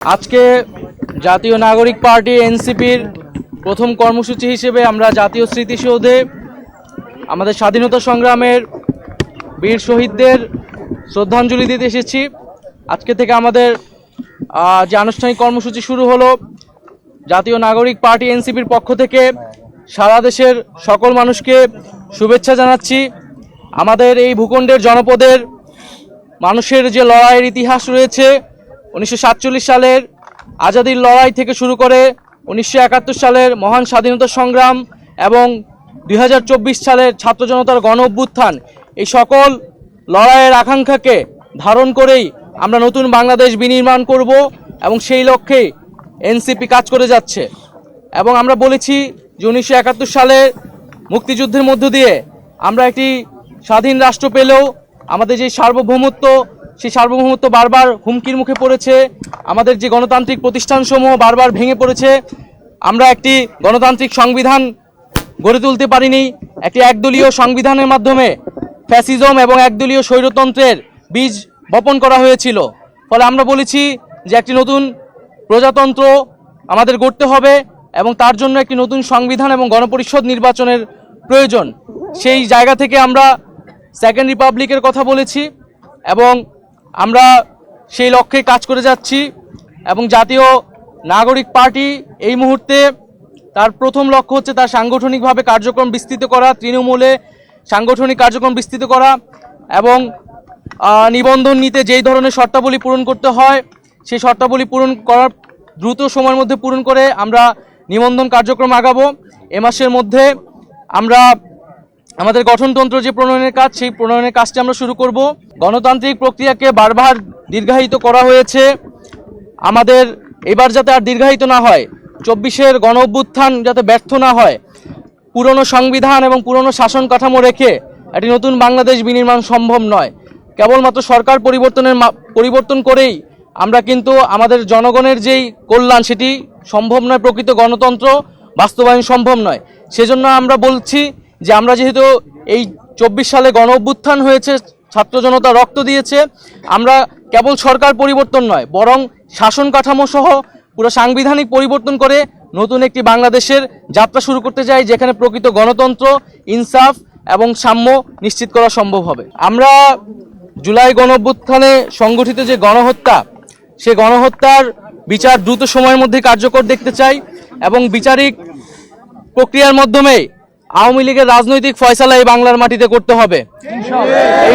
আজকে জাতীয় নাগরিক পার্টি এনসিপির প্রথম কর্মসূচি হিসেবে আমরা জাতীয় স্মৃতিসৌধে আমাদের স্বাধীনতা সংগ্রামের বীর শহীদদের শ্রদ্ধাঞ্জলি দিতে এসেছি। আজকে থেকে আমাদের যে আনুষ্ঠানিক কর্মসূচি শুরু হলো, জাতীয় নাগরিক পার্টি এনসিপির পক্ষ থেকে সারা দেশের সকল মানুষকে শুভেচ্ছা জানাচ্ছি। আমাদের এই ভূখণ্ডের জনপদের মানুষের যে লড়াইয়ের ইতিহাস রয়েছে, 1947 সালের আজাদির লড়াই থেকে শুরু করে 1971 সালের মহান স্বাধীনতা সংগ্রাম এবং 2024 সালের ছাত্র জনতার গণ অভ্যুত্থান, এই সকল লড়াইয়ের আকাঙ্ক্ষাকে ধারণ করেই আমরা নতুন বাংলাদেশ বিনির্মাণ করব এবং সেই লক্ষ্যে এনসিপি কাজ করে যাচ্ছে। এবং আমরা বলেছি যে 1971 সালের মুক্তিযুদ্ধের মধ্য দিয়ে আমরা একটি স্বাধীন রাষ্ট্র পেলেও আমাদের যে সার্বভৌমত্ব, সেই সার্বভৌমত্ব বারবার হুমকির মুখে পড়েছে। আমাদের যে গণতান্ত্রিক প্রতিষ্ঠানসমূহ বারবার ভেঙে পড়েছে। আমরা একটি গণতান্ত্রিক সংবিধান গড়ে তুলতে পারিনি। একটি একদলীয় সংবিধানের মাধ্যমে ফ্যাসিজম এবং একদলীয় স্বৈরতন্ত্রের বীজ বপন করা হয়েছিল। ফলে আমরা বলেছি যে একটি নতুন প্রজাতন্ত্র আমাদের গড়তে হবে এবং তার জন্য একটি নতুন সংবিধান এবং গণপরিষদ নির্বাচনের প্রয়োজন। সেই জায়গা থেকে আমরা সেকেন্ড রিপাবলিকের কথা বলেছি এবং আমরা সেই লক্ষ্যে কাজ করে যাচ্ছি। এবং জাতীয় নাগরিক পার্টি এই মুহূর্তে তার প্রথম লক্ষ্য হচ্ছে তার সাংগঠনিকভাবে কার্যক্রম বিস্তৃত করা, তৃণমূলে সাংগঠনিক কার্যক্রম বিস্তৃত করা এবং নিবন্ধন নিতে যেই ধরনের শর্তাবলী পূরণ করতে হয় সেই শর্তাবলী পূরণ করার দ্রুত সময়ের মধ্যে পূরণ করে আমরা নিবন্ধন কার্যক্রম আগাবো। এ মাসের মধ্যে আমরা আমাদের গঠনতন্ত্র যে প্রণয়নের কাজ, সেই প্রণয়নের কাজটি আমরা শুরু করব। গণতান্ত্রিক প্রক্রিয়াকে বারবার দীর্ঘায়িত করা হয়েছে, আমাদের এবার যাতে আর দীর্ঘায়িত না হয়, 24-এর গণ অভ্যুত্থান যাতে ব্যর্থ না হয়, পুরনো সংবিধান এবং পুরনো শাসন কাঠামো রেখে একটি নতুন বাংলাদেশ বিনির্মাণ সম্ভব নয়। কেবলমাত্র সরকার পরিবর্তন করেই আমরা কিন্তু আমাদের জনগণের যেই কল্যাণ সেটি সম্ভব নয়, প্রকৃত গণতন্ত্র বাস্তবায়ন সম্ভব নয়। সেজন্য আমরা বলছি যে আমরা যেহেতু এই 24 সালে গণ অভ্যুত্থান হয়েছে, ছাত্র জনতা রক্ত দিয়েছে, আমরা কেবল সরকার পরিবর্তন নয় বরং শাসন কাঠামো সহ পুরো সাংবিধানিক পরিবর্তন করে নতুন একটি বাংলাদেশের যাত্রা শুরু করতে চাই, যেখানে প্রকৃত গণতন্ত্র, ইনসাফ এবং সাম্য নিশ্চিত করা সম্ভব হবে। আমরা জুলাই গণ অভ্যুত্থানে সংগঠিত যে গণহত্যা, সে গণহত্যার বিচার দ্রুত সময়ের মধ্যে কার্যকর দেখতে চাই এবং বিচারিক প্রক্রিয়ার মাধ্যমে আওয়ামী লীগের রাজনৈতিক ফয়সালা এই বাংলার মাটিতে করতে হবে।